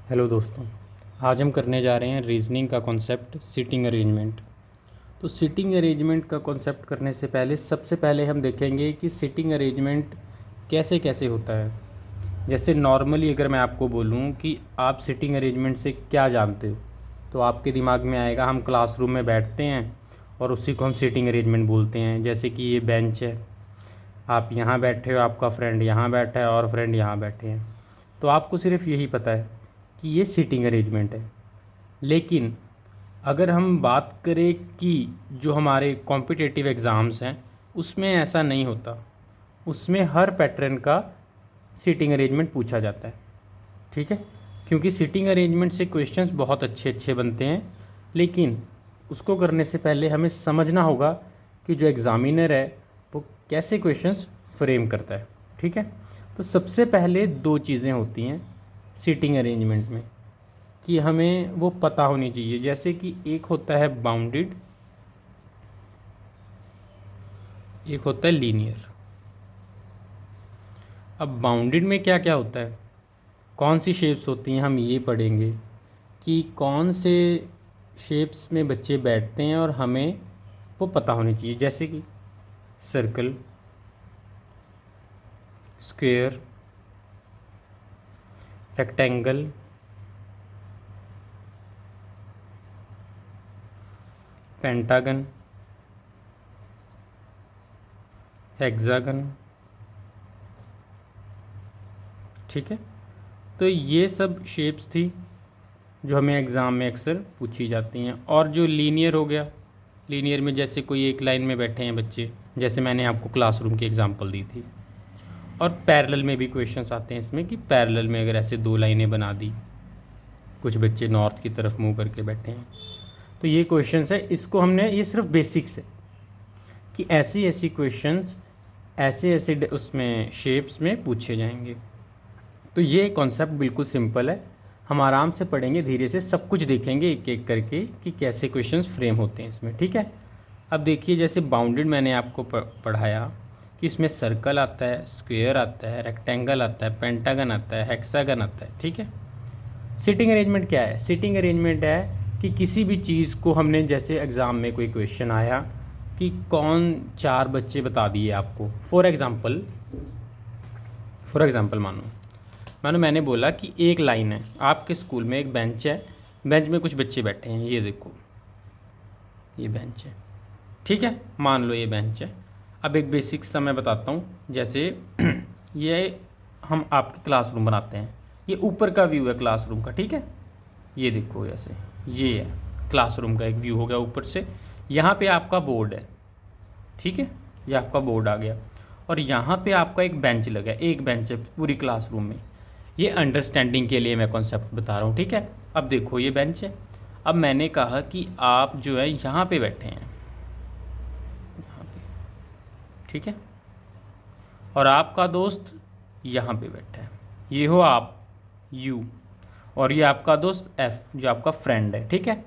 Hello दोस्तों, आज हम करने जा रहे हैं रीजनिंग का कॉन्सेप्ट सीटिंग अरेंजमेंट। तो सीटिंग अरेंजमेंट का कॉन्सेप्ट करने से पहले सबसे पहले हम देखेंगे कि सीटिंग अरेंजमेंट कैसे कैसे होता है। जैसे नॉर्मली अगर मैं आपको बोलूं कि आप सीटिंग अरेंजमेंट से क्या जानते हो, तो आपके दिमाग में आएगा हम क्लासरूम में बैठते हैं और उसी को हम सीटिंग अरेंजमेंट बोलते हैं। जैसे कि ये बेंच है, आप यहाँ बैठे हो, आपका फ्रेंड यहाँ बैठा है और फ्रेंड यहाँ बैठे हैं, तो आपको सिर्फ यही पता है कि ये सीटिंग अरेंजमेंट है। लेकिन अगर हम बात करें कि जो हमारे कॉम्पिटिटिव एग्ज़ाम्स हैं उसमें ऐसा नहीं होता, उसमें हर पैटर्न का सीटिंग अरेंजमेंट पूछा जाता है। ठीक है, क्योंकि सीटिंग अरेंजमेंट से क्वेश्चंस बहुत अच्छे अच्छे बनते हैं। लेकिन उसको करने से पहले हमें समझना होगा कि जो एग्ज़ामिनर है वो कैसे क्वेश्चंस फ्रेम करता है। ठीक है, तो सबसे पहले दो चीज़ें होती हैं सीटिंग अरेंजमेंट में कि हमें वो पता होनी चाहिए। जैसे कि एक होता है बाउंडेड, एक होता है लीनियर। अब बाउंडेड में क्या क्या होता है, कौन सी शेप्स होती हैं, हम ये पढ़ेंगे कि कौन से शेप्स में बच्चे बैठते हैं और हमें वो पता होनी चाहिए। जैसे कि circle, square, rectangle, pentagon, hexagon. ठीक है, तो ये सब शेप्स थी जो हमें एग्ज़ाम में अक्सर पूछी जाती हैं। और जो लीनियर हो गया, लीनियर में जैसे कोई एक लाइन में बैठे हैं बच्चे, जैसे मैंने आपको क्लासरूम की एग्जांपल दी थी। और पैरेलल में भी क्वेश्चंस आते हैं इसमें कि पैरेलल में अगर ऐसे दो लाइनें बना दी, कुछ बच्चे नॉर्थ की तरफ मुंह करके बैठे हैं, तो ये क्वेश्चंस है। इसको हमने, ये सिर्फ बेसिक्स है कि ऐसी ऐसी क्वेश्चंस ऐसे ऐसे उसमें शेप्स में पूछे जाएंगे। तो ये कॉन्सेप्ट बिल्कुल सिंपल है, हम आराम से पढ़ेंगे, धीरे से सब कुछ देखेंगे एक एक करके कि कैसे क्वेश्चंस फ्रेम होते हैं इसमें। ठीक है, अब देखिए जैसे बाउंडेड मैंने आपको पढ़ाया कि इसमें सर्कल आता है, स्क्वायर आता है, रेक्टेंगल आता है, पेंटागन आता है, हेक्सागन आता है। ठीक है, सीटिंग अरेंजमेंट क्या है? सीटिंग अरेंजमेंट है कि किसी भी चीज़ को हमने, जैसे एग्ज़ाम में कोई क्वेश्चन आया कि कौन चार बच्चे बता दिए आपको, फॉर एग्ज़ाम्पल मानो मैंने बोला कि एक लाइन है, आपके स्कूल में एक बेंच है, बेंच में कुछ बच्चे बैठे हैं, ये देखो ये बेंच है। ठीक है, मान लो ये बेंच है। अब एक बेसिक सा मैं बताता हूँ। जैसे ये हम आपके क्लासरूम बनाते हैं, ये ऊपर का व्यू है क्लासरूम का। ठीक है, ये देखो ऐसे, ये है क्लासरूम का एक व्यू हो गया ऊपर से। यहाँ पे आपका बोर्ड है, ठीक है, ये आपका बोर्ड आ गया और यहाँ पे आपका एक बेंच लगा है, एक बेंच है पूरी क्लासरूम में। ये अंडरस्टैंडिंग के लिए मैं कॉन्सेप्ट बता रहा हूँ। ठीक है, अब देखो ये बेंच है। अब मैंने कहा कि आप जो है यहाँ पे बैठे हैं, यहाँ पे, ठीक है, और आपका दोस्त यहाँ पे बैठा है, ये हो आप यू, और ये आपका दोस्त एफ जो आपका फ्रेंड है। ठीक है,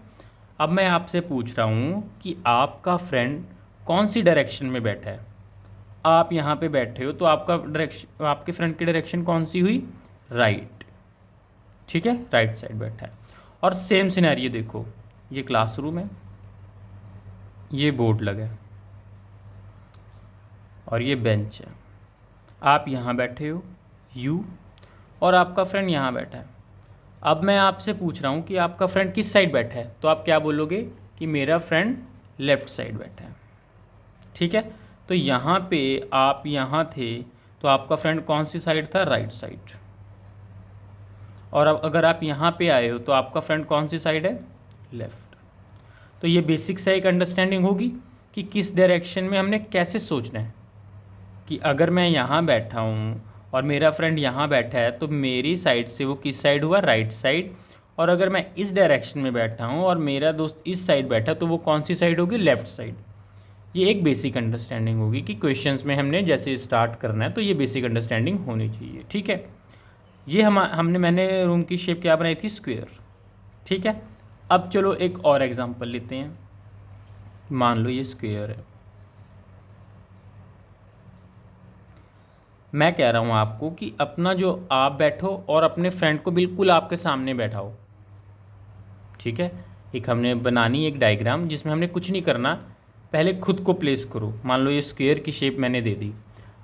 अब मैं आपसे पूछ रहा हूँ कि आपका फ्रेंड कौन सी डायरेक्शन में बैठा है। आप यहाँ पे बैठे हो तो आपका डायरेक्शन, आपके फ्रेंड की डायरेक्शन कौन सी हुई? राइट। ठीक है, राइट साइड बैठा है। और सेम सिनेरियो देखो, ये क्लासरूम है, ये बोर्ड लगा है और ये बेंच है। आप यहाँ बैठे हो यू, और आपका फ्रेंड यहाँ बैठा है। अब मैं आपसे पूछ रहा हूँ कि आपका फ्रेंड किस साइड बैठा है, तो आप क्या बोलोगे कि मेरा फ्रेंड लेफ़्ट साइड बैठा है। ठीक है, तो यहाँ पे आप यहाँ थे तो आपका फ्रेंड कौन सी साइड था? Right side. और अब अगर आप यहाँ पे आए हो तो आपका फ्रेंड कौन सी साइड है? लेफ़्ट। तो ये बेसिक सा एक अंडरस्टैंडिंग होगी कि किस डायरेक्शन में हमने कैसे सोचना है। कि अगर मैं यहाँ बैठा हूँ और मेरा फ्रेंड यहाँ बैठा है तो मेरी साइड से वो किस साइड हुआ? Right side. और अगर मैं इस डायरेक्शन में बैठा हूँ और मेरा दोस्त इस साइड बैठा तो वो कौन सी साइड होगी? Left side. ये एक बेसिक अंडरस्टैंडिंग होगी कि क्वेश्चंस में हमने जैसे स्टार्ट करना है तो ये बेसिक अंडरस्टैंडिंग होनी चाहिए। ठीक है, ये मैंने रूम की शेप क्या बनाई थी? स्क्वायर। ठीक है, अब चलो एक और एग्जांपल लेते हैं। मान लो ये स्क्वायर है, मैं कह रहा हूँ आपको कि अपना जो आप बैठो और अपने फ्रेंड को बिल्कुल आपके सामने बैठाओ, ठीक है। एक हमने बनानी एक डायग्राम जिसमें हमने कुछ नहीं करना, पहले खुद को प्लेस करो। मान लो ये स्क्वायर की शेप मैंने दे दी,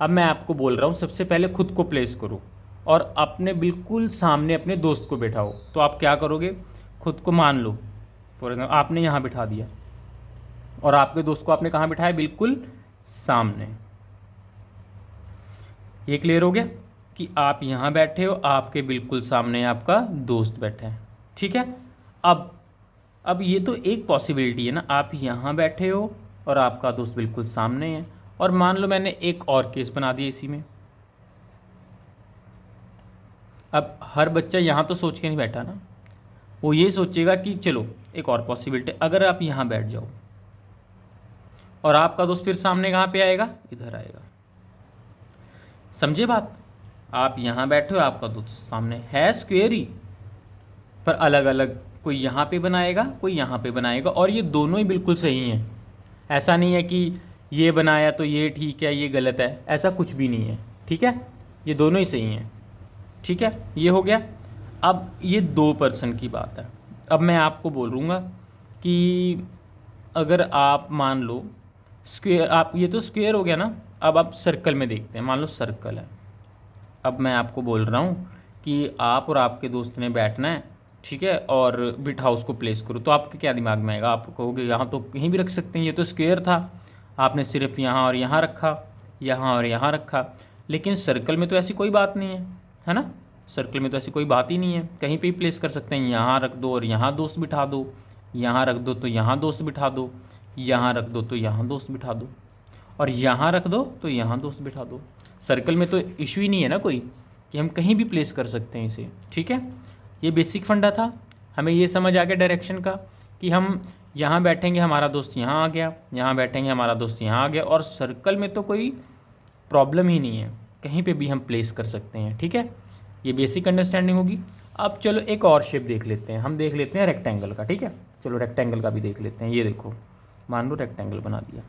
अब मैं आपको बोल रहा हूँ सबसे पहले खुद को प्लेस करो और अपने बिल्कुल सामने अपने दोस्त को बैठाओ। तो आप क्या करोगे, खुद को मान लो फॉर एग्जाम्पल आपने यहाँ बिठा दिया और आपके दोस्त को आपने कहाँ बिठाया, बिल्कुल सामने। ये क्लियर हो गया कि आप यहाँ बैठे हो, आपके बिल्कुल सामने आपका दोस्त बैठा है, ठीक है। अब ये तो एक पॉसिबिलिटी है ना, आप यहाँ बैठे हो और आपका दोस्त बिल्कुल सामने है। और मान लो मैंने एक और केस बना दिया इसी में। अब हर बच्चा यहाँ तो सोच के नहीं बैठा ना, वो ये सोचेगा कि चलो एक और पॉसिबिलिटी, अगर आप यहाँ बैठ जाओ और आपका दोस्त फिर सामने कहाँ पे आएगा, इधर आएगा। समझे बात, आप यहाँ बैठे हो, आपका दोस्त सामने है, स्क्वेयर ही पर अलग अलग, कोई यहाँ पे बनाएगा कोई यहाँ पे बनाएगा, और ये दोनों ही बिल्कुल सही हैं। ऐसा नहीं है कि ये बनाया तो ये ठीक है ये गलत है, ऐसा कुछ भी नहीं है, ठीक है। ये दोनों ही सही हैं, ठीक है। ये हो गया। अब ये 2 पर्सन की बात है। अब मैं आपको बोलूँगा कि अगर आप मान लो स्क्वेयर, आप ये तो स्क्वेयर हो गया ना, अब आप सर्कल में देखते हैं। मान लो सर्कल है, अब मैं आपको बोल रहा हूँ कि आप और आपके दोस्त ने बैठना है, ठीक है, और बिठाओ उसको प्लेस करो। तो आपके क्या दिमाग में आएगा, आप कहोगे यहाँ तो कहीं भी रख सकते हैं, ये तो स्क्वायर था, आपने सिर्फ यहाँ और यहाँ रखा, यहाँ और यहाँ रखा। लेकिन सर्कल में तो ऐसी कोई बात नहीं है ना, सर्कल में तो ऐसी कोई बात ही नहीं है, कहीं पे भी प्लेस कर सकते हैं। यहाँ रख दो और यहाँ दोस्त बिठा दो, यहाँ रख दो तो यहाँ दोस्त बिठा दो, यहाँ रख दो तो यहाँ दोस्त बिठा दो, और यहाँ रख दो तो यहाँ दोस्त बिठा दो। सर्कल में तो इशू ही नहीं है ना कोई, कि हम कहीं भी प्लेस कर सकते हैं इसे, ठीक है। ये बेसिक फंडा था, हमें ये समझ आ गया डायरेक्शन का कि हम यहाँ बैठेंगे हमारा दोस्त यहाँ आ गया, यहाँ बैठेंगे हमारा दोस्त यहाँ आ गया, और सर्कल में तो कोई प्रॉब्लम ही नहीं है, कहीं पे भी हम प्लेस कर सकते हैं, ठीक है। ये बेसिक अंडरस्टैंडिंग होगी। अब चलो एक और शेप देख लेते हैं, हम देख लेते हैं रेक्टेंगल का, ठीक है। चलो रेक्टेंगल का भी देख लेते हैं। ये देखो, मान लो रेक्टेंगल बना दिया।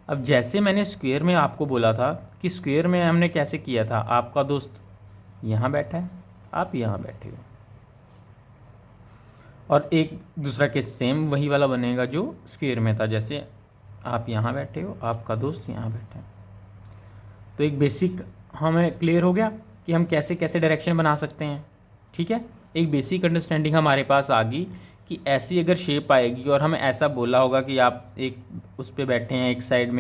अब जैसे मैंने स्क्वायर में आपको बोला था कि स्क्वायर में हमने कैसे किया था, आपका दोस्त यहाँ बैठा है, आप यहाँ बैठे हो, और एक दूसरा केस सेम वही वाला बनेगा जो स्क्वायर में था। जैसे आप यहाँ बैठे हो, आपका दोस्त यहाँ बैठा है। तो एक बेसिक हमें क्लियर हो गया कि हम कैसे कैसे डायरेक्शन बना सकते हैं, ठीक है। एक बेसिक अंडरस्टैंडिंग हमारे पास आ गई कि ऐसी अगर शेप आएगी और हमें ऐसा बोला होगा कि आप एक उस पर बैठे हैं एक साइड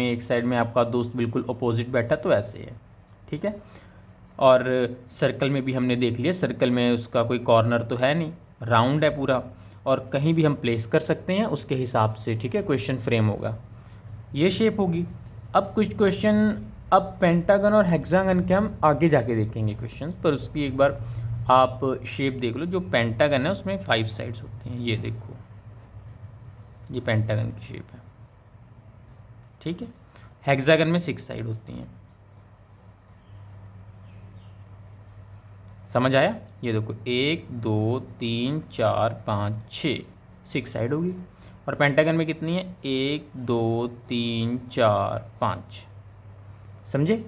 में आपका दोस्त बिल्कुल अपोजिट बैठा, तो ऐसे है, ठीक है। और सर्कल में भी हमने देख लिया, सर्कल में उसका कोई कॉर्नर तो है नहीं, राउंड है पूरा, और कहीं भी हम प्लेस कर सकते हैं उसके हिसाब से, ठीक है। क्वेश्चन फ्रेम होगा, ये शेप होगी। अब कुछ क्वेश्चन, अब पेंटागन और हेक्सागन के हम आगे जाके देखेंगे क्वेश्चन, पर उसकी एक बार आप शेप देख लो। जो पेंटागन है उसमें 5 साइड्स होती हैं, ये देखो, ये पेंटागन की शेप है, ठीक है। हेक्सागन में 6 साइड होती हैं, समझ आया। ये देखो 1 2 3 4 5 6, 6 साइड होगी। और पेंटागन में कितनी है, 1 2 3 4 5, समझे।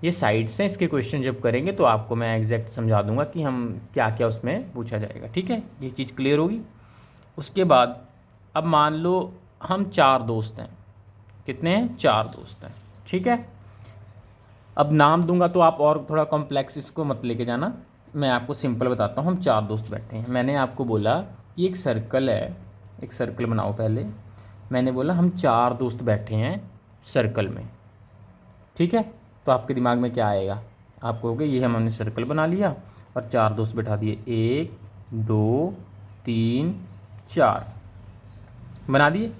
ये साइड्स हैं, इसके क्वेश्चन जब करेंगे तो आपको मैं एग्जैक्ट समझा दूंगा कि हम क्या क्या उसमें पूछा जाएगा, ठीक है। ये चीज़ क्लियर होगी। उसके बाद अब मान लो हम 4 दोस्त हैं, कितने हैं, 4 दोस्त हैं, ठीक है। अब नाम दूंगा तो आप और थोड़ा कॉम्प्लेक्स इसको मत लेके जाना, मैं आपको सिंपल बताता हूँ। हम 4 दोस्त बैठे हैं, मैंने आपको बोला कि एक सर्कल है, एक सर्कल बनाओ पहले। मैंने बोला हम 4 दोस्त बैठे हैं सर्कल में, ठीक है। तो आपके दिमाग में क्या आएगा, आप कहोगे ये हमने सर्कल बना लिया और 4 दोस्त बैठा दिए, 1 2 3 4 बना दिए।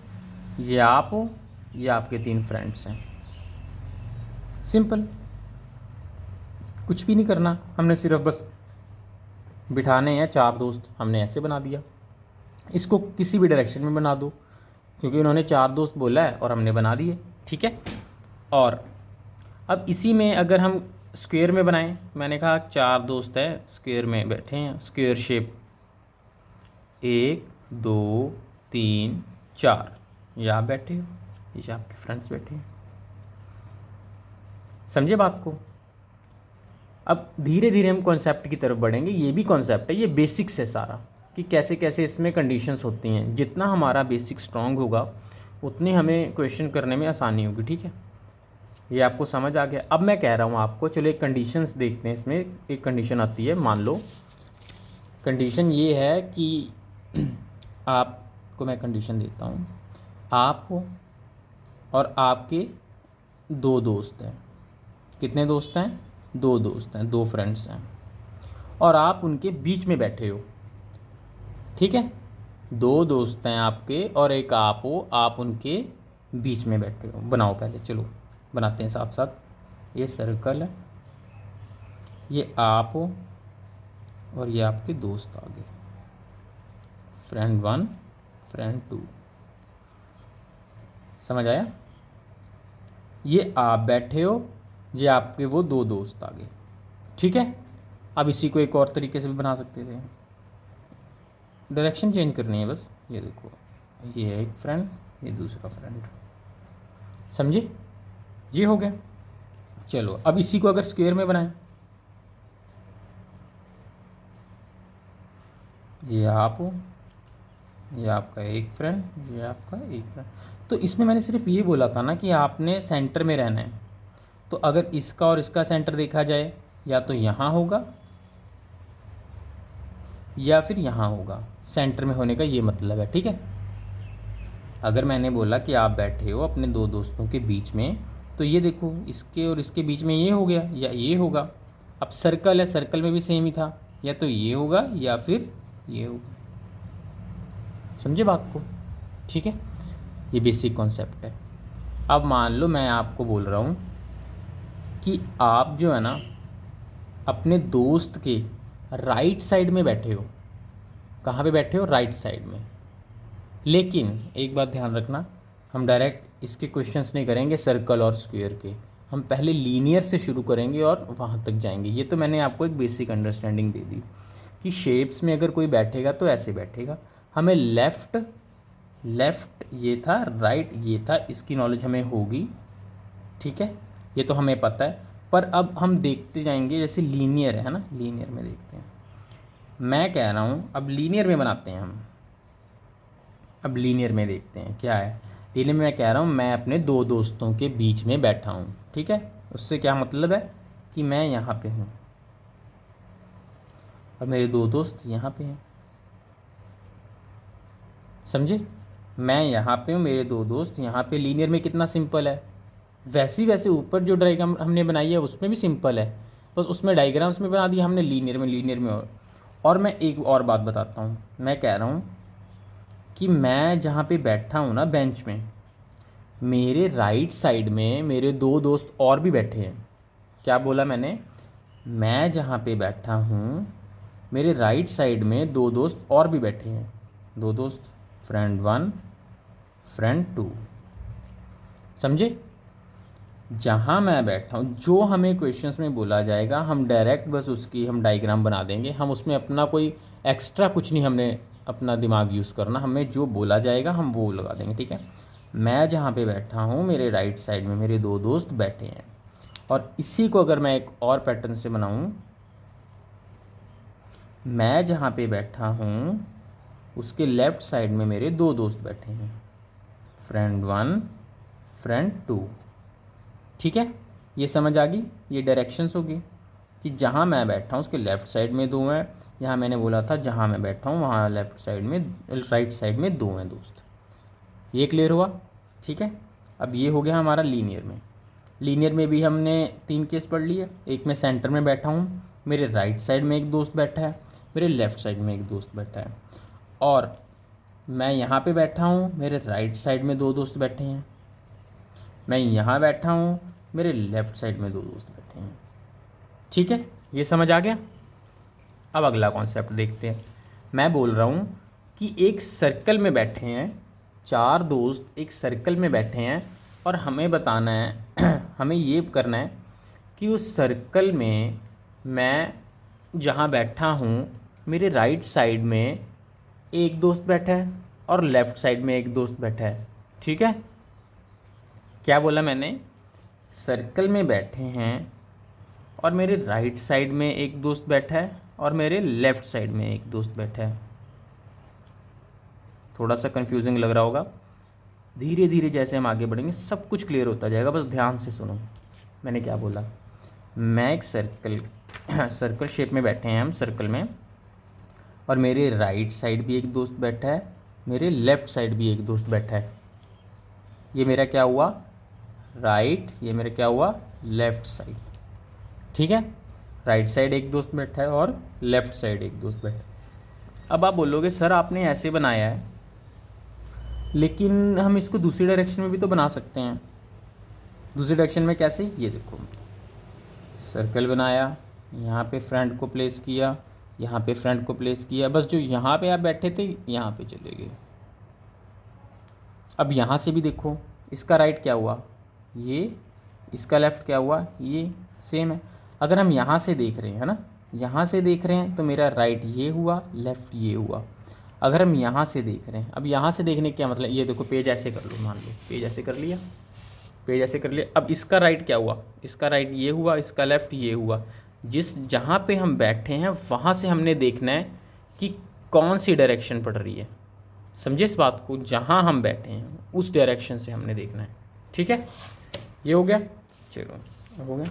ये आप हो, ये आपके 3 फ्रेंड्स हैं, सिंपल, कुछ भी नहीं करना, हमने सिर्फ बस बिठाने हैं 4 दोस्त, हमने ऐसे बना दिया। इसको किसी भी डायरेक्शन में बना दो, क्योंकि उन्होंने 4 दोस्त बोला है और हमने बना दिए, ठीक है। और अब इसी में अगर हम स्क्वायर में बनाएं, मैंने कहा 4 दोस्त हैं स्क्वायर में बैठे हैं, स्क्वायर शेप 1 2 3 4, ये आप बैठे हो, ये आपके फ्रेंड्स बैठे हैं, समझे बात को। अब धीरे धीरे हम कॉन्सेप्ट की तरफ बढ़ेंगे। ये भी कॉन्सेप्ट है, ये बेसिक्स है सारा कि कैसे कैसे इसमें कंडीशंस होती हैं। जितना हमारा बेसिक स्ट्रॉन्ग होगा उतनी हमें क्वेश्चन करने में आसानी होगी। ठीक है, ये आपको समझ आ गया। अब मैं कह रहा हूँ आपको, चलो एक कंडीशंस देखते हैं। इसमें एक कंडीशन आती है, मान लो कंडीशन ये है कि आपको मैं कंडीशन देता हूँ, आप हो और आपके दो दोस्त हैं। कितने दोस्त हैं? दो दोस्त हैं, दो फ्रेंड्स हैं, और आप उनके बीच में बैठे हो। ठीक है, दो दोस्त हैं आपके और एक आप हो, आप उनके बीच में बैठे हो। बनाओ पहले, चलो बनाते हैं साथ साथ। ये सर्कल है, ये आप हो और ये आपके दोस्त आगे, फ्रेंड 1 फ्रेंड 2। समझ आया? ये आप बैठे हो, ये आपके वो दो दोस्त आगे। ठीक है, अब इसी को एक और तरीके से भी बना सकते थे, डायरेक्शन चेंज करनी है बस। ये देखो, ये है एक फ्रेंड, ये दूसरा फ्रेंड। समझे? ये हो गया। चलो अब इसी को अगर स्क्वायर में बनाएं, ये आप हो, ये आपका एक फ्रेंड, ये आपका एक फ्रेंड। तो इसमें मैंने सिर्फ ये बोला था ना कि आपने सेंटर में रहना है। तो अगर इसका और इसका सेंटर देखा जाए, या तो यहाँ होगा या फिर यहाँ होगा। सेंटर में होने का ये मतलब है। ठीक है, अगर मैंने बोला कि आप बैठे हो अपने दो दोस्तों के बीच में, तो ये देखो इसके और इसके बीच में ये हो गया या ये होगा। अब सर्कल है, सर्कल में भी सेम ही था, या तो ये होगा या फिर ये होगा। समझे बात को? ठीक है, ये बेसिक कॉन्सेप्ट है। अब मान लो मैं आपको बोल रहा हूँ कि आप जो है ना अपने दोस्त के राइट साइड में बैठे हो। कहाँ पे बैठे हो? राइट साइड में। लेकिन एक बात ध्यान रखना, हम डायरेक्ट इसके क्वेश्चंस नहीं करेंगे सर्कल और स्क्वायर के, हम पहले लीनियर से शुरू करेंगे और वहाँ तक जाएंगे। ये तो मैंने आपको एक बेसिक अंडरस्टैंडिंग दे दी कि शेप्स में अगर कोई बैठेगा तो ऐसे बैठेगा। हमें लेफ़्ट ये था, राइट ये था, इसकी नॉलेज हमें होगी। ठीक है, ये तो हमें पता है। पर अब हम देखते जाएंगे, जैसे लीनियर है ना, लीनियर में देखते हैं। मैं कह रहा हूँ अब लीनियर में बनाते हैं हम। अब लीनियर में देखते हैं क्या है। लीनियर में मैं कह रहा हूँ मैं अपने दो दोस्तों के बीच में बैठा हूँ। ठीक है, उससे क्या मतलब है कि मैं यहाँ पे हूँ और मेरे दो दोस्त यहाँ पे हैं। समझे? मैं यहाँ पे हूँ, मेरे दो दोस्त यहाँ पे। लीनियर में कितना सिंपल है। वैसे वैसे ऊपर जो डायग्राम हमने बनाई है उसमें भी सिंपल है, बस उसमें डायग्राम्स में बना दिया हमने लीनियर में। और मैं एक और बात बताता हूँ। मैं कह रहा हूँ कि मैं जहाँ पे बैठा हूँ ना बेंच में, मेरे राइट साइड में मेरे दो दोस्त और भी बैठे हैं। क्या बोला मैंने? मैं जहाँ पे बैठा हूँ मेरे राइट साइड में दो दोस्त और भी बैठे हैं। दो दोस्त, फ्रेंड 1 फ्रेंड 2। समझे? जहाँ मैं बैठा हूँ, जो हमें क्वेश्चंस में बोला जाएगा हम डायरेक्ट बस उसकी हम डायग्राम बना देंगे। हम उसमें अपना कोई एक्स्ट्रा कुछ नहीं, हमने अपना दिमाग यूज़ करना। हमें जो बोला जाएगा हम वो लगा देंगे। ठीक है, मैं जहाँ पे बैठा हूँ मेरे राइट साइड में मेरे दो दोस्त बैठे हैं। और इसी को अगर मैं एक और पैटर्न से बनाऊँ, मैं जहाँ पे बैठा हूँ उसके लेफ़्ट साइड में मेरे दो दोस्त बैठे हैं, फ्रेंड 1 फ्रेंड 2। ठीक है, ये समझ आ गई। ये डायरेक्शंस होगी कि जहाँ मैं बैठा हूँ उसके लेफ़्ट साइड में दो हैं। यहाँ मैंने बोला था जहाँ मैं बैठा हूँ वहाँ लेफ़्ट साइड में, राइट साइड में दो हैं दोस्त। ये क्लियर हुआ? ठीक है, अब ये हो गया हमारा लीनियर में। लीनियर में भी हमने 3 केस पढ़ लिए। एक मैं सेंटर में बैठा हूँ, मेरे राइट साइड में एक दोस्त बैठा है, मेरे लेफ़्ट साइड में एक दोस्त बैठा है। और मैं यहाँ पे बैठा हूँ, मेरे राइट साइड में दो दोस्त बैठे हैं। मैं यहाँ बैठा हूँ, मेरे लेफ़्ट साइड में दो दोस्त बैठे हैं। ठीक है, ये समझ आ गया। अब अगला कॉन्सेप्ट देखते हैं। मैं बोल रहा हूँ कि एक सर्कल में बैठे हैं, 4 दोस्त एक सर्कल में बैठे हैं, और हमें बताना है हमें ये करना है कि उस सर्कल में मैं जहाँ बैठा हूँ मेरे राइट साइड में एक दोस्त बैठा है और लेफ़्ट साइड में एक दोस्त बैठा है। ठीक है, क्या बोला मैंने? सर्कल में बैठे हैं और मेरे राइट साइड में एक दोस्त बैठा है और मेरे लेफ़्ट साइड में एक दोस्त बैठा है। थोड़ा सा कंफ्यूजिंग लग रहा होगा, धीरे धीरे जैसे हम आगे बढ़ेंगे सब कुछ क्लियर होता जाएगा, बस ध्यान से सुनो मैंने क्या बोला। मैं एक सर्कल शेप में बैठे हैं हम, सर्कल में, और मेरे राइट साइड भी एक दोस्त बैठा है, मेरे लेफ़्ट साइड भी एक दोस्त बैठा है। ये मेरा क्या हुआ, राइट, ये मेरा क्या हुआ, लेफ़्ट साइड। ठीक है, राइट साइड एक दोस्त बैठा है और लेफ़्ट साइड एक दोस्त बैठा है। अब आप बोलोगे सर आपने ऐसे बनाया है, लेकिन हम इसको दूसरी डायरेक्शन में भी तो बना सकते हैं। दूसरी डायरेक्शन में कैसे, ये देखो, सर्कल बनाया, यहाँ पे फ्रेंड को प्लेस किया, यहाँ पे फ्रेंड को प्लेस किया, बस जो यहाँ पे आप बैठे थे यहाँ पे चले गए। अब यहाँ से भी देखो, इसका राइट क्या हुआ ये, इसका लेफ़्ट क्या हुआ ये, सेम है। अगर हम यहाँ से देख रहे हैं, है ना, यहाँ से देख रहे हैं तो मेरा राइट ये हुआ, लेफ़्ट ये हुआ। अगर हम यहाँ से देख रहे हैं, अब यहाँ से देखने का क्या मतलब, ये देखो पेज ऐसे कर लो, मान लो पेज ऐसे कर लिया, पेज ऐसे कर लिया। अब इसका राइट क्या हुआ, इसका राइट ये हुआ, इसका लेफ़्ट ये हुआ। जहाँ पे हम बैठे हैं वहाँ से हमने देखना है कि कौन सी डायरेक्शन पड़ रही है। समझे इस बात को, जहाँ हम बैठे हैं उस डायरेक्शन से हमने देखना है। ठीक है, ये हो गया, चलो हो गया।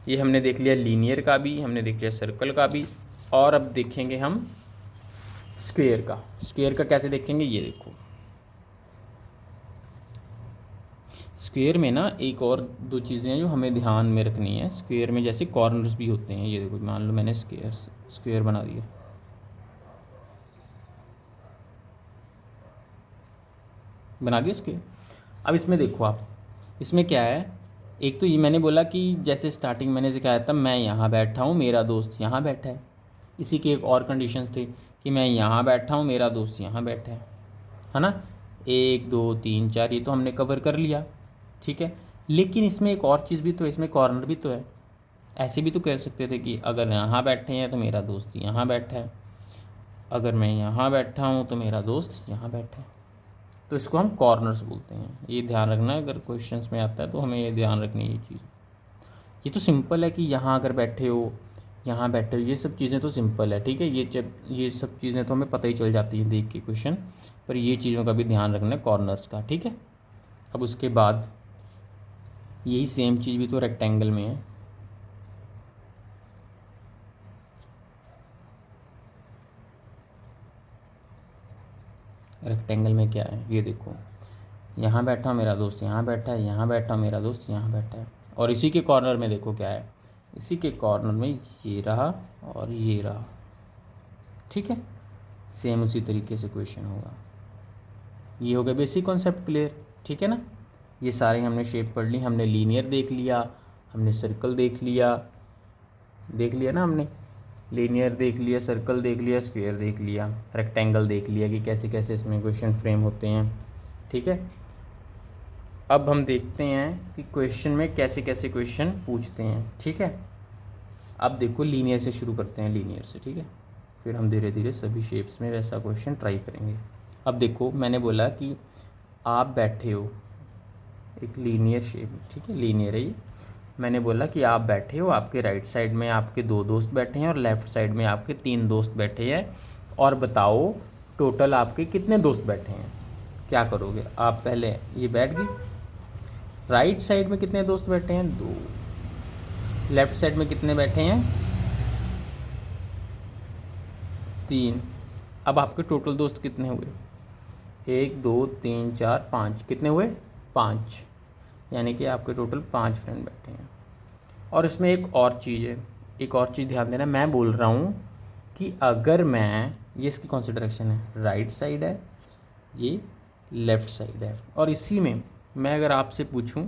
ये हमने देख लिया लीनियर का भी, हमने देख लिया सर्कल का भी, और अब देखेंगे हम स्क्वायर का। स्क्वायर का कैसे देखेंगे, ये देखो, स्क्वायर में ना एक और दो चीज़ें हैं जो हमें ध्यान में रखनी है। स्क्वायर में जैसे कॉर्नर्स भी होते हैं, ये देखो मान लो मैंने स्क्वायर बना दिया, स्क्वायर। अब इसमें देखो आप, इसमें क्या है, एक तो ये मैंने बोला कि जैसे स्टार्टिंग मैंने सिखाया था, मैं यहाँ बैठा हूँ मेरा दोस्त यहाँ बैठा है। इसी के एक और कंडीशंस थे कि मैं यहाँ बैठा हूँ मेरा दोस्त यहाँ बैठा है ना। 1 2 3 4 ये तो हमने कवर कर लिया, ठीक है। लेकिन इसमें एक और चीज़ भी तो है, इसमें कॉर्नर भी तो है। ऐसे भी तो कह सकते थे कि अगर यहाँ बैठे हैं तो मेरा दोस्त यहाँ बैठा है, अगर मैं यहाँ बैठा हूँ तो मेरा दोस्त यहाँ बैठा है। तो इसको हम कॉर्नर्स बोलते हैं। ये ध्यान रखना है, अगर क्वेश्चंस में आता है तो हमें ये ध्यान रखनी है ये चीज़। ये तो सिंपल है कि यहाँ अगर बैठे हो, यहाँ बैठे हो, ये सब चीज़ें तो सिंपल है, ठीक है। ये सब चीज़ें तो हमें पता ही चल जाती हैं देख के क्वेश्चन, पर ये चीज़ों का भी ध्यान रखना है कॉर्नर्स का, ठीक है। अब उसके बाद यही सेम चीज़ भी तो रेक्टेंगल में है। रेक्टेंगल में क्या है, ये देखो, यहाँ बैठा मेरा दोस्त यहाँ बैठा है, यहाँ बैठा मेरा दोस्त यहाँ बैठा है, और इसी के कॉर्नर में देखो क्या है, इसी के कॉर्नर में ये रहा और ये रहा, ठीक है। सेम उसी तरीके से क्वेश्चन होगा। ये हो गया बेसिक कॉन्सेप्ट क्लियर, ठीक है ना। ये सारे हमने शेप पढ़ ली, हमने लीनियर देख लिया, हमने सर्कल देख लिया ना, हमने लीनियर देख लिया, सर्कल देख लिया, स्क्वायर देख लिया, रेक्टेंगल देख लिया कि कैसे कैसे इसमें क्वेश्चन फ्रेम होते हैं, ठीक है। अब हम देखते हैं कि क्वेश्चन में कैसे कैसे क्वेश्चन पूछते हैं, ठीक है। अब देखो लीनियर से शुरू करते हैं, लीनियर से, ठीक है, फिर हम धीरे धीरे सभी शेप्स में वैसा क्वेश्चन ट्राई करेंगे। अब देखो मैंने बोला कि आप बैठे हो, एक लीनियर शेप, ठीक है, लीनियर है ये। मैंने बोला कि आप बैठे हो, आपके राइट साइड में आपके 2 दोस्त बैठे हैं और लेफ़्ट साइड में आपके 3 दोस्त बैठे हैं, और बताओ टोटल आपके कितने दोस्त बैठे हैं। क्या करोगे आप, पहले ये बैठ गई, राइट साइड में कितने दोस्त बैठे हैं, 2, लेफ़्ट साइड में कितने बैठे हैं, 3। अब आपके टोटल दोस्त कितने हुए, 1 2 3 4 5, कितने हुए, 5, यानी कि आपके टोटल 5 फ्रेंड बैठे हैं। और इसमें एक और चीज़ है, एक और चीज़ ध्यान देना, मैं बोल रहा हूँ कि अगर मैं, ये इसकी कौन सी डायरेक्शन है, राइट साइड है, ये लेफ़्ट साइड है, और इसी में मैं अगर आपसे पूछूं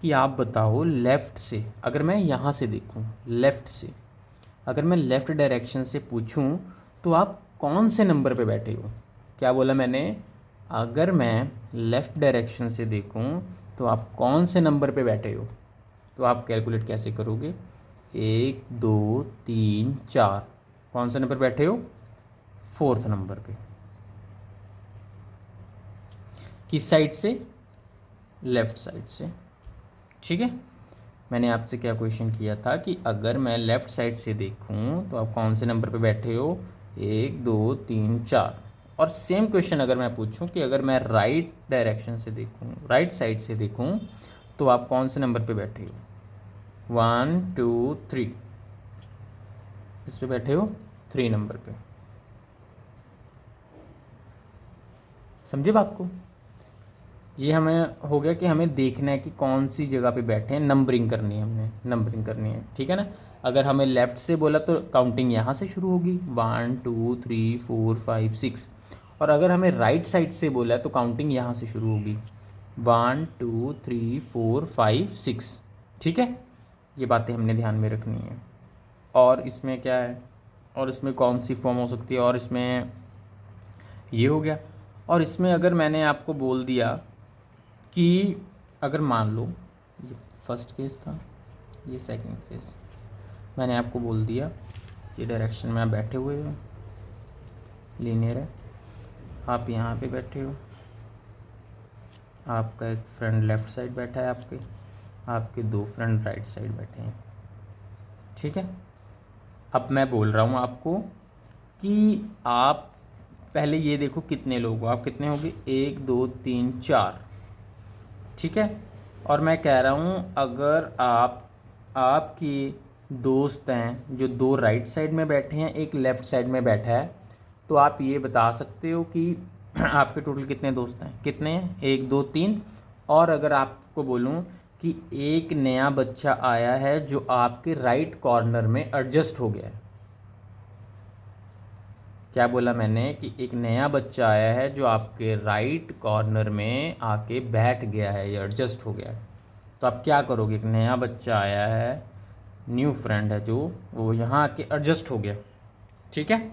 कि आप बताओ लेफ़्ट से, अगर मैं यहाँ से देखूं लेफ़्ट से, अगर मैं लेफ़्ट डायरेक्शन से पूछूं तो आप कौन से नंबर पे बैठे हो। क्या बोला मैंने, अगर मैं लेफ़्ट डायरेक्शन से देखूं तो आप कौन से नंबर पे बैठे हो। तो आप कैलकुलेट कैसे करोगे, 1 2 3 4, कौन सा नंबर बैठे हो, 4th नंबर पे। किस साइड से, लेफ़्ट साइड से, ठीक है। मैंने आपसे क्या क्वेश्चन किया था कि अगर मैं लेफ़्ट साइड से देखूं तो आप कौन से नंबर पे बैठे हो, 1 2 3 4। और सेम क्वेश्चन अगर मैं पूछूं कि अगर मैं राइट डायरेक्शन से देखूं, राइट साइड से देखूं, तो आप कौन से नंबर पे बैठे हो, 1 2 3। किस पे बैठे हो, 3 नंबर पे। समझे बात को? ये हमें हो गया कि हमें देखना है कि कौन सी जगह पे बैठे हैं, नंबरिंग करनी है, हमने नंबरिंग करनी है, ठीक है ना। अगर हमें लेफ़्ट से बोला तो काउंटिंग यहाँ से शुरू होगी, 1 2 3 4 5 6। और अगर हमें राइट साइड से बोला तो काउंटिंग यहाँ से शुरू होगी, 1 2 3 4 5 6। ठीक है, ये बातें हमने ध्यान में रखनी है। और इसमें क्या है, और इसमें कौन सी फॉर्म हो सकती है, और इसमें ये हो गया। और इसमें अगर मैंने आपको बोल दिया कि अगर मान लो ये फर्स्ट केस था, ये सेकंड केस, मैंने आपको बोल दिया ये डायरेक्शन में आप बैठे हुए हो, लीनियर है, आप यहाँ पे बैठे हो, आपका एक फ्रेंड लेफ़्ट साइड बैठा है, आपके 2 फ्रेंड राइट साइड बैठे हैं। ठीक है, अब मैं बोल रहा हूँ आपको कि आप पहले ये देखो कितने लोग हो, आप कितने होगे, 1 2 3 4। ठीक है, और मैं कह रहा हूँ अगर आपकी दोस्त हैं जो 2 राइट साइड में बैठे हैं, एक लेफ़्ट साइड में बैठा है, तो आप ये बता सकते हो कि आपके टोटल कितने दोस्त हैं, कितने हैं, 1 2 3। और अगर आपको बोलूँ कि एक नया बच्चा आया है जो आपके राइट कॉर्नर में एडजस्ट हो गया है, क्या बोला मैंने कि एक नया बच्चा आया है जो आपके राइट कॉर्नर में आके बैठ गया है या एडजस्ट हो गया है, तो आप क्या करोगे, एक नया बच्चा आया है, न्यू फ्रेंड है जो, वो यहाँ आके एडजस्ट हो गया। ठीक है,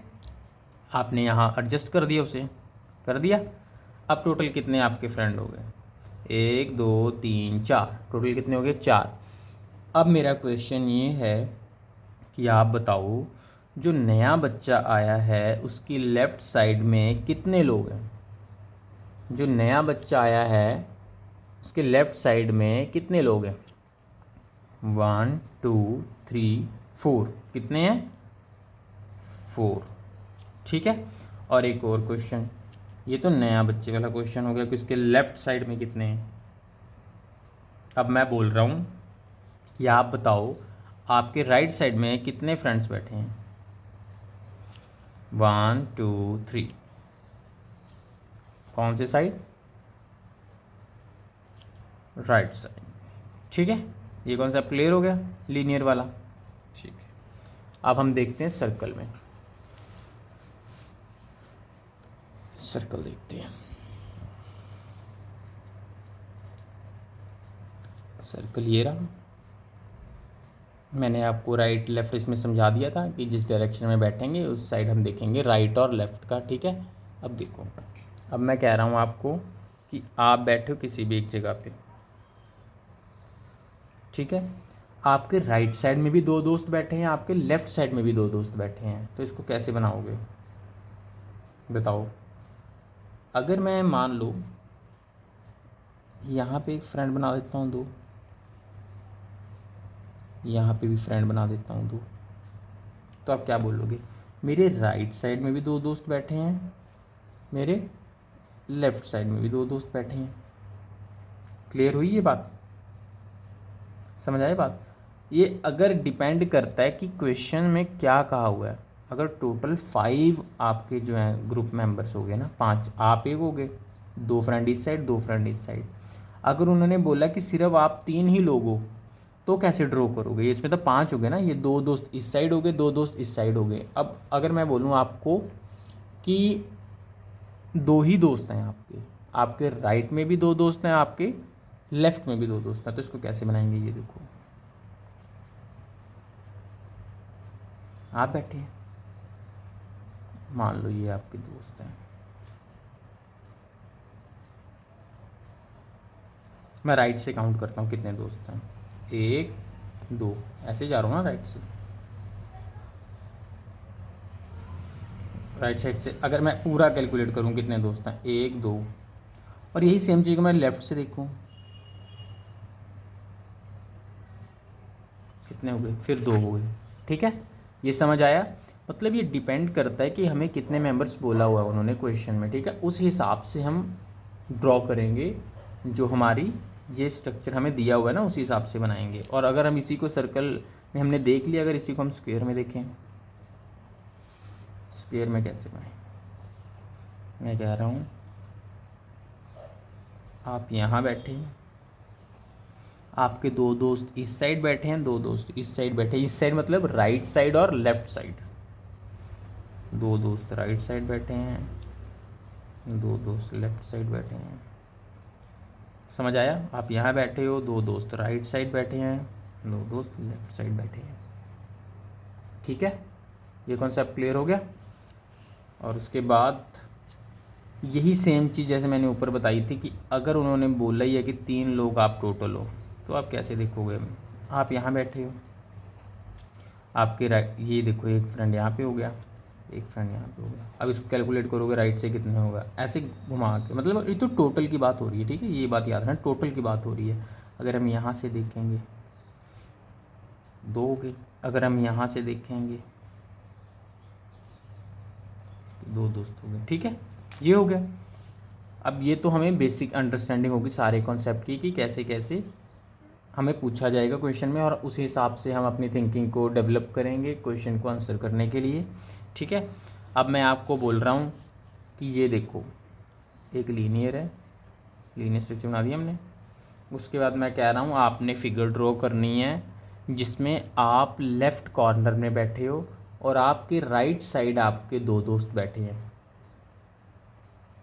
आपने यहाँ एडजस्ट कर दिया, उसे कर दिया। अब टोटल कितने आपके फ्रेंड हो गए, 1 2 3 4, टोटल कितने हो गए, 4। अब मेरा क्वेश्चन ये है कि आप बताओ जो नया बच्चा आया है उसकी लेफ़्ट साइड में कितने लोग हैं, जो नया बच्चा आया है उसके लेफ़्ट साइड में कितने लोग हैं, 1 2 3 4, कितने हैं, 4। ठीक है, और एक और क्वेश्चन, ये तो नया बच्चे वाला क्वेश्चन हो गया कि उसके लेफ़्ट साइड में कितने हैं। अब मैं बोल रहा हूँ कि आप बताओ आपके राइट साइड में कितने फ्रेंड्स बैठे हैं, 1 2 3। कौन से साइड, राइट साइड। ठीक है, ये कॉन्सेप्ट क्लियर हो गया, लीनियर वाला। ठीक है, अब हम देखते हैं सर्कल में, सर्कल देखते हैं। सर्कल ये रहा, मैंने आपको राइट लेफ़्ट इसमें समझा दिया था कि जिस डायरेक्शन में बैठेंगे उस साइड हम देखेंगे राइट और लेफ़्ट का। ठीक है, अब देखो, अब मैं कह रहा हूँ आपको कि आप बैठे हो किसी भी एक जगह पे, ठीक है, आपके राइट साइड में भी 2 दोस्त बैठे हैं, आपके लेफ़्ट साइड में भी 2 दोस्त बैठे हैं, तो इसको कैसे बनाओगे बताओ। अगर मैं मान लो यहाँ पे एक फ्रेंड बना देता हूँ 2, यहाँ पे भी फ्रेंड बना देता हूँ 2, तो आप क्या बोलोगे, मेरे राइट साइड में भी 2 दोस्त बैठे हैं, मेरे लेफ़्ट साइड में भी 2 दोस्त बैठे हैं। क्लियर हुई ये बात, समझ आए बात। ये अगर डिपेंड करता है कि क्वेश्चन में क्या कहा हुआ है। अगर टोटल 5 आपके जो हैं ग्रुप मेंबर्स हो गए ना, 5 आप एक हो गए, 2 फ्रेंड इस साइड 2 फ्रेंड इस साइड। अगर उन्होंने बोला कि सिर्फ आप 3 ही लोग हो तो कैसे ड्रॉ करोगे, ये इसमें तो 5 हो गए ना, ये 2 दोस्त इस साइड हो गए, 2 दोस्त इस साइड हो गए। अब अगर मैं बोलूँ आपको कि 2 ही दोस्त हैं आपके, आपके राइट में भी 2 दोस्त हैं, आपके लेफ़्ट में भी 2 दोस्त हैं, तो इसको कैसे बनाएंगे, ये देखो आप बैठे हैं, मान लो ये आपके दोस्त हैं, मैं राइट से काउंट करता हूँ कितने दोस्त हैं, 1 2, ऐसे जा रहा हूँ ना राइट से, राइट साइड से अगर मैं पूरा कैलकुलेट करूँ कितने दोस्त हैं, 1 2। और यही सेम चीज़ मैं लेफ़्ट से देखूँ, कितने हो गए, फिर 2 हो गए। ठीक है, ये समझ आया। मतलब ये डिपेंड करता है कि हमें कितने मेंबर्स बोला हुआ है उन्होंने क्वेश्चन में। ठीक है, उस हिसाब से हम ड्रॉ करेंगे, जो हमारी ये स्ट्रक्चर हमें दिया हुआ है ना उसी हिसाब से बनाएंगे। और अगर हम इसी को सर्कल में हमने देख लिया, अगर इसी को हम स्क्वायर में देखें, स्क्वायर में कैसे बनाएं, मैं कह रहा हूँ आप यहाँ बैठे हैं, आपके 2 दोस्त इस साइड बैठे हैं, 2 दोस्त इस साइड बैठे हैं। इस साइड मतलब राइट साइड और लेफ़्ट साइड। 2 दोस्त राइट साइड बैठे हैं, 2 दोस्त लेफ़्ट साइड बैठे हैं। समझ आया? आप यहाँ बैठे हो, 2 दोस्त राइट साइड बैठे हैं, 2 दोस्त लेफ़्ट साइड बैठे हैं। ठीक है, ये कॉन्सेप्ट क्लियर हो गया। और उसके बाद यही सेम चीज़ जैसे मैंने ऊपर बताई थी कि अगर उन्होंने बोला ही है कि 3 लोग आप टोटल हो, तो आप कैसे देखोगे? आप यहाँ बैठे हो, आपके राइट, ये देखो एक फ्रेंड यहाँ पे हो गया, एक फ्रेंड यहाँ पे हो गया। अब इसको कैलकुलेट करोगे राइट से कितने होगा, ऐसे घुमा के। मतलब ये तो टोटल की बात हो रही है। ठीक है, ये बात याद रखना, टोटल की बात हो रही है। अगर हम यहाँ से देखेंगे 2 हो गए, अगर हम यहाँ से देखेंगे 2 दोस्त हो गए। ठीक है, ये हो गया। अब ये तो हमें बेसिक अंडरस्टैंडिंग होगी सारे कॉन्सेप्ट की कि कैसे कैसे हमें पूछा जाएगा क्वेश्चन में, और उस हिसाब से हम अपनी थिंकिंग को डेवलप करेंगे क्वेश्चन को आंसर करने के लिए। ठीक है, अब मैं आपको बोल रहा हूँ कि ये देखो एक लीनियर है, लीनियर स्ट्रक्चर बना दिया हमने। उसके बाद मैं कह रहा हूँ आपने फिगर ड्रॉ करनी है जिसमें आप लेफ़्ट कॉर्नर में बैठे हो और आपके राइट साइड आपके 2 दोस्त बैठे हैं।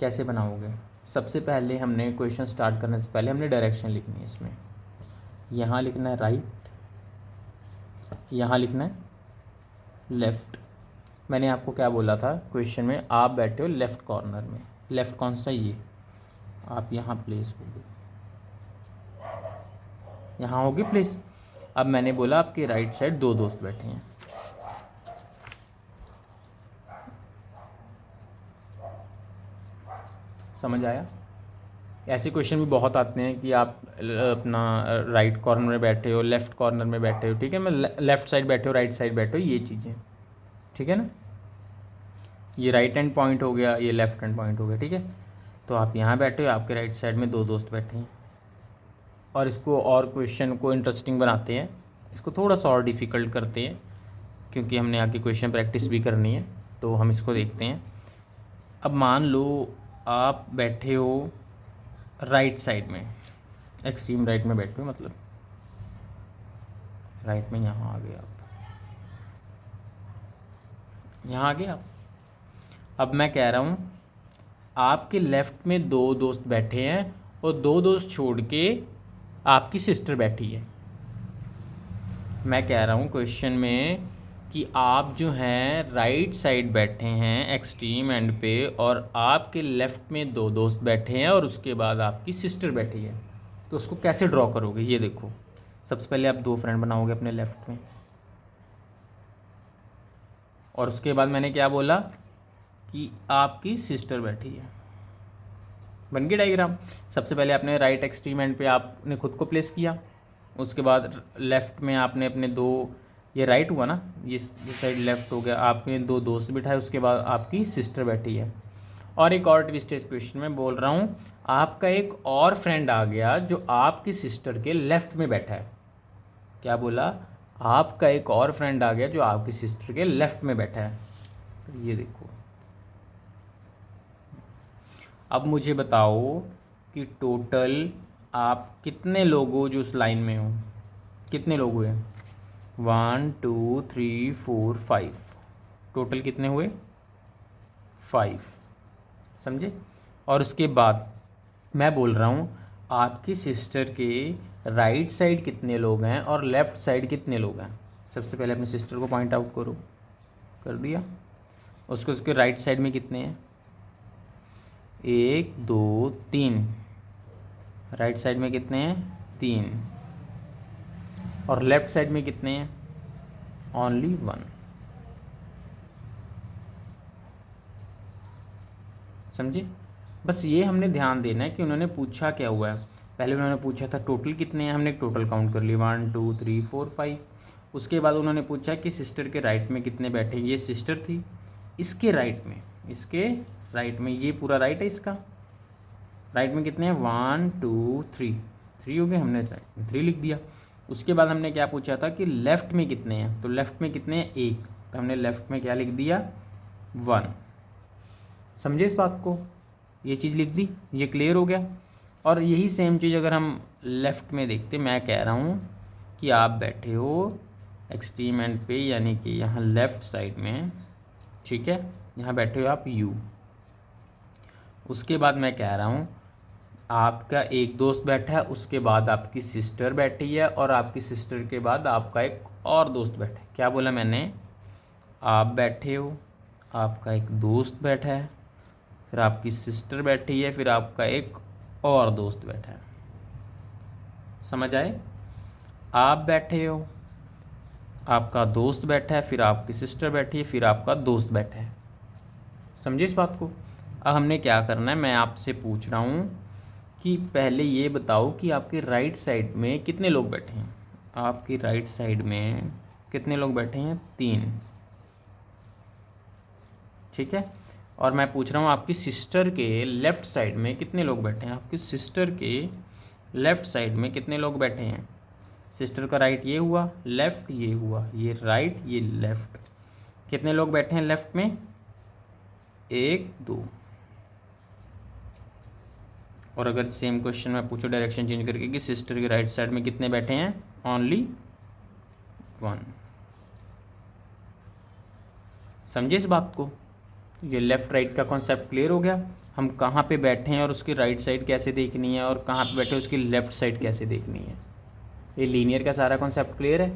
कैसे बनाओगे? सबसे पहले हमने क्वेश्चन स्टार्ट करने से पहले हमने डायरेक्शन लिखनी है। इसमें यहाँ लिखना है राइट, यहाँ लिखना है लेफ़्ट। मैंने आपको क्या बोला था क्वेश्चन में, आप बैठे हो लेफ़्ट कॉर्नर में। लेफ़्ट कौन सा? ये आप यहाँ प्लेस होगे, यहाँ होगी प्लेस। अब मैंने बोला आपके राइट साइड 2 दोस्त बैठे हैं। समझ आया? ऐसे क्वेश्चन भी बहुत आते हैं कि आप अपना राइट कॉर्नर में बैठे हो, लेफ़्ट कॉर्नर में बैठे हो। ठीक है, मैं लेफ़्ट साइड बैठे हो, राइट साइड बैठे हो, ये चीज़ें। ठीक है ना, ये राइट हैंड पॉइंट हो गया, ये लेफ़्ट हैंड पॉइंट हो गया। ठीक है, तो आप यहाँ बैठे हो, आपके राइट साइड में 2 दोस्त बैठे हैं। और इसको और क्वेश्चन को इंटरेस्टिंग बनाते हैं, इसको थोड़ा सा और डिफ़िकल्ट करते हैं क्योंकि हमने आगे क्वेश्चन प्रैक्टिस भी करनी है। तो हम इसको देखते हैं। अब मान लो आप बैठे हो राइट साइड में, एक्सट्रीम राइट में बैठे हो, मतलब राइट में यहाँ आ गए आप, यहाँ आ गए आप। अब मैं कह रहा हूँ आपके लेफ़्ट में 2 दोस्त बैठे हैं और 2 दोस्त छोड़ के आपकी सिस्टर बैठी है। मैं कह रहा हूँ क्वेश्चन में कि आप जो हैं राइट साइड बैठे हैं एक्सट्रीम एंड पे, और आपके लेफ़्ट में 2 दोस्त बैठे हैं और उसके बाद आपकी सिस्टर बैठी है। तो उसको कैसे ड्रॉ करोगे? ये देखो, सबसे पहले आप 2 फ्रेंड बनाओगे अपने लेफ़्ट में, और उसके बाद मैंने क्या बोला कि आपकी सिस्टर बैठी है। बन गई डायग्राम। सबसे पहले आपने राइट एक्सट्रीम एंड पे आपने खुद को प्लेस किया, उसके बाद लेफ़्ट में आपने अपने 2, ये राइट हुआ ना, ये साइड लेफ़्ट हो गया, आपने 2 दोस्त बिठाए, उसके बाद आपकी सिस्टर बैठी है। और एक और ट्विस्ट इस क्वेश्चन में बोल रहा हूँ, आपका एक और फ्रेंड आ गया जो आपकी सिस्टर के लेफ़्ट में बैठा है। क्या बोला? आपका एक और फ्रेंड आ गया जो आपकी सिस्टर के लेफ़्ट में बैठा है। तो ये देखो, अब मुझे बताओ कि टोटल आप कितने लोग हो जो उस लाइन में हो? कितने लोग हुए? 1 2 3 4 5, टोटल कितने हुए? 5। समझे? और उसके बाद मैं बोल रहा हूँ आपकी सिस्टर के राइट साइड कितने लोग हैं और लेफ़्ट साइड कितने लोग हैं। सबसे पहले अपनी सिस्टर को पॉइंट आउट करो, कर दिया। उसके राइट साइड में कितने हैं? 1 2 3। राइट साइड में कितने हैं? 3। और लेफ़्ट साइड में कितने हैं? ओनली 1। समझे? बस ये हमने ध्यान देना है कि उन्होंने पूछा क्या हुआ है। पहले उन्होंने पूछा था टोटल कितने हैं, हमने टोटल काउंट कर लिए 1 2 3 4 5। उसके बाद उन्होंने पूछा कि सिस्टर के राइट में कितने बैठे, ये सिस्टर थी, इसके राइट में ये पूरा राइट है, इसका राइट में कितने हैं 1 2 3, 3 हो गए, हमने राइट में 3 लिख दिया। उसके बाद हमने क्या पूछा था कि लेफ़्ट में कितने हैं, तो लेफ़्ट में कितने हैं 1, तो हमने लेफ़्ट में क्या लिख दिया 1। समझे इस बात को, ये चीज़ लिख दी, ये क्लियर हो गया। और यही सेम चीज़ अगर हम लेफ़्ट में देखते, मैं कह रहा हूँ कि आप बैठे हो एक्सट्रीम एंड पे, यानी कि यहाँ लेफ़्ट साइड में, ठीक है, यहाँ बैठे हो आप यू। उसके बाद मैं कह रहा हूँ आपका एक दोस्त बैठा है, उसके बाद आपकी सिस्टर बैठी है, और आपकी सिस्टर के बाद आपका एक और दोस्त बैठा है। क्या बोला मैंने, आप बैठे हो, आपका एक दोस्त बैठा है, फिर आपकी सिस्टर बैठी है, फिर आपका एक और दोस्त बैठा है। समझ आए, आप बैठे हो, आपका दोस्त बैठा है, फिर आपकी सिस्टर बैठी है, फिर आपका दोस्त बैठा है। समझे इस बात को। अब हमने क्या करना है, मैं आपसे पूछ रहा हूँ कि पहले ये बताओ कि आपके राइट साइड में कितने लोग बैठे हैं। आपकी राइट साइड में कितने लोग बैठे हैं, 3, ठीक है। और मैं पूछ रहा हूँ आपकी सिस्टर के लेफ़्ट साइड में कितने लोग बैठे हैं। आपकी सिस्टर के लेफ़्ट साइड में कितने लोग बैठे हैं। सिस्टर का राइट ये हुआ, लेफ़्ट ये हुआ, ये राइट ये लेफ़्ट, कितने लोग बैठे हैं लेफ़्ट में, 1 2। और अगर सेम क्वेश्चन मैं पूछूं डायरेक्शन चेंज करके कि सिस्टर के राइट साइड में कितने बैठे हैं, ओनली 1। समझे इस बात को। ये लेफ़्ट राइट का कॉन्सेप्ट क्लियर हो गया, हम कहाँ पे बैठे हैं और उसकी राइट साइड कैसे देखनी है, और कहाँ पे बैठे उसकी लेफ़्ट साइड कैसे देखनी है। ये लीनियर का सारा कॉन्सेप्ट क्लियर है।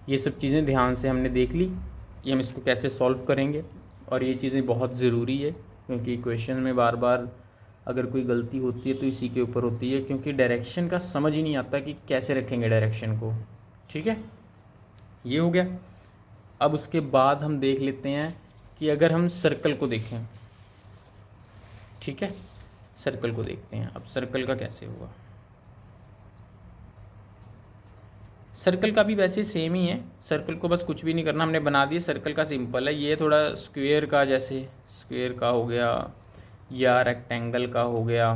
ये सब चीज़ें ध्यान से हमने देख ली कि हम इसको कैसे सॉल्व करेंगे, और ये चीज़ें बहुत ज़रूरी है, क्योंकि क्वेश्चन में बार बार अगर कोई गलती होती है तो इसी के ऊपर होती है, क्योंकि डायरेक्शन का समझ ही नहीं आता कि कैसे रखेंगे डायरेक्शन को। ठीक है, ये हो गया। अब उसके बाद हम देख लेते हैं कि अगर हम सर्कल को देखें, ठीक है, सर्कल को देखते हैं। अब सर्कल का कैसे होगा। सर्कल का भी वैसे सेम ही है, सर्कल को बस कुछ भी नहीं करना, हमने बना दिया। सर्कल का सिंपल है, ये थोड़ा स्क्वायर का, जैसे स्क्वायर का हो गया या रेक्टेंगल का हो गया,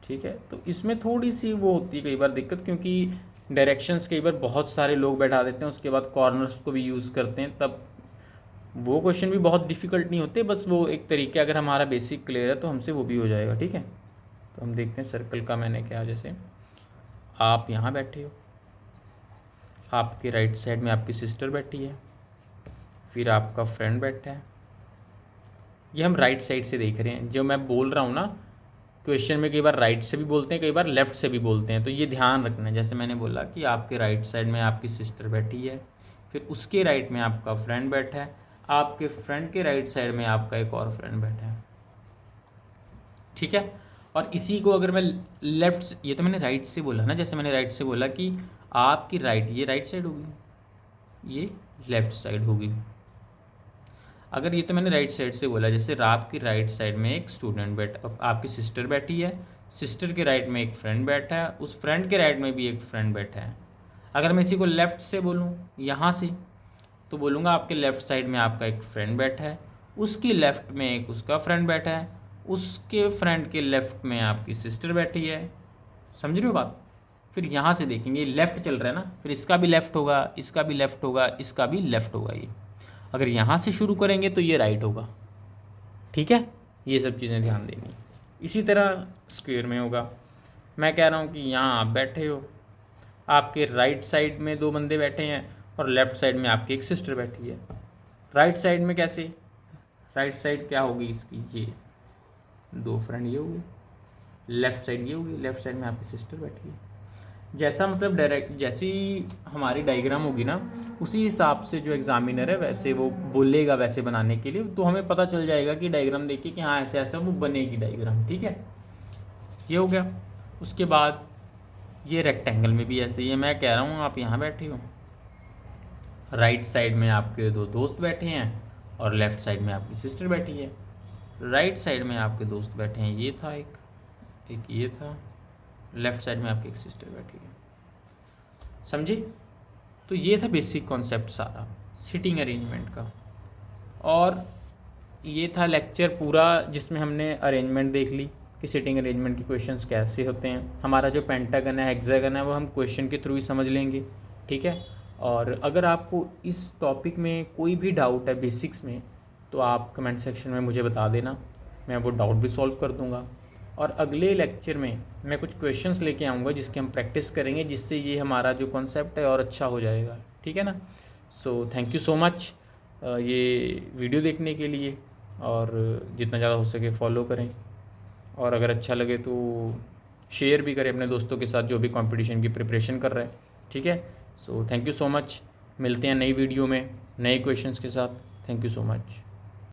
ठीक है। तो इसमें थोड़ी सी वो होती है कई बार दिक्कत, क्योंकि डायरेक्शंस कई बार बहुत सारे लोग बैठा देते हैं, उसके बाद कॉर्नर्स को भी यूज़ करते हैं, तब वो क्वेश्चन भी बहुत डिफ़िकल्ट नहीं होते, बस वो एक तरीके, अगर हमारा बेसिक क्लियर है तो हमसे वो भी हो जाएगा। ठीक है, तो हम देखते हैं सर्कल का मैंने क्या, जैसे आप यहाँ बैठे हो, आपके राइट साइड में आपकी सिस्टर बैठी है, फिर आपका फ्रेंड बैठा है। ये हम राइट साइड से देख रहे हैं। जो मैं बोल रहा हूँ ना, क्वेश्चन में कई बार राइट से भी बोलते हैं, कई बार लेफ़्ट से भी बोलते हैं, तो ये ध्यान रखना है। जैसे मैंने बोला कि आपके राइट साइड में आपकी सिस्टर बैठी है, फिर उसके राइट में आपका फ्रेंड बैठा है, आपके फ्रेंड के राइट साइड में आपका एक और फ्रेंड बैठा है। ठीक है, और इसी को अगर मैं लेफ़्ट, ये तो मैंने राइट से बोला ना, जैसे मैंने राइट से बोला कि आपकी राइट, ये राइट साइड होगी, ये लेफ़्ट साइड होगी। अगर ये तो मैंने राइट साइड से बोला, जैसे आपकी राइट साइड में एक स्टूडेंट बैठा, आपकी सिस्टर बैठी है, सिस्टर के राइट में एक फ्रेंड बैठा है, उस फ्रेंड के राइट में भी एक फ्रेंड बैठा है। अगर मैं इसी को लेफ़्ट से बोलूँ यहाँ से, तो बोलूँगा आपके लेफ़्ट साइड में आपका एक फ्रेंड बैठा है, उसकी लेफ़्ट में एक उसका फ्रेंड बैठा है, उसके फ्रेंड के लेफ़्ट में आपकी सिस्टर बैठी है। समझ रहे हो बात। फिर यहाँ से देखेंगे, लेफ़्ट चल रहा है ना, फिर इसका भी लेफ़्ट होगा, इसका भी लेफ़्ट होगा, इसका भी लेफ़्ट होगा। ये अगर यहाँ से शुरू करेंगे तो ये राइट होगा। ठीक है, ये सब चीज़ें ध्यान देनी। इसी तरह स्क्वायर में होगा। मैं कह रहा हूँ कि यहाँ आप बैठे हो, आपके राइट साइड में 2 बंदे बैठे हैं और लेफ़्ट साइड में आपकी एक सिस्टर बैठी है। राइट साइड में कैसे, राइट साइड क्या होगी इसकी, ये 2 फ्रेंड ये होगी, लेफ़्ट साइड ये होगी, लेफ़्ट साइड में आपकी सिस्टर बैठी है। जैसा मतलब डायरेक्ट, जैसी हमारी डायग्राम होगी ना, उसी हिसाब से जो एग्जामिनर है वैसे वो बोलेगा वैसे बनाने के लिए, तो हमें पता चल जाएगा कि डायग्राम देखिए कि हाँ ऐसे ऐसा वो बनेगी डायग्राम। ठीक है, ये हो गया। उसके बाद ये रेक्टेंगल में भी ऐसे ही है। मैं कह रहा हूँ आप यहाँ बैठे हो, राइट साइड में आपके 2 दोस्त बैठे हैं और लेफ़्ट साइड में आपकी सिस्टर बैठी है। राइट साइड में आपके दोस्त बैठे हैं, ये था एक ये था, लेफ़्ट साइड में आपकी एक सिस्टर बैठी है। समझे। तो ये था बेसिक कॉन्सेप्ट सारा सिटिंग अरेंजमेंट का। और ये था लेक्चर पूरा जिसमें हमने अरेंजमेंट देख ली कि सिटिंग अरेंजमेंट के क्वेश्चंस कैसे होते हैं। हमारा जो पेंटागन है हेक्सागन है वो हम क्वेश्चन के थ्रू ही समझ लेंगे, ठीक है। और अगर आपको इस टॉपिक में कोई भी डाउट है बेसिक्स में तो आप कमेंट सेक्शन में मुझे बता देना, मैं वो डाउट भी सॉल्व कर दूंगा। और अगले लेक्चर में मैं कुछ क्वेश्चंस लेके आऊँगा जिसकी हम प्रैक्टिस करेंगे, जिससे ये हमारा जो कॉन्सेप्ट है और अच्छा हो जाएगा, ठीक है ना। So thank you so much ये वीडियो देखने के लिए, और जितना ज़्यादा हो सके फॉलो करें, और अगर अच्छा लगे तो शेयर भी करें अपने दोस्तों के साथ जो भी कंपटीशन की प्रिपरेशन कर रहे हैं, ठीक है। So thank you so much, मिलते हैं नई वीडियो में नए क्वेश्चंस के साथ। Thank you so much.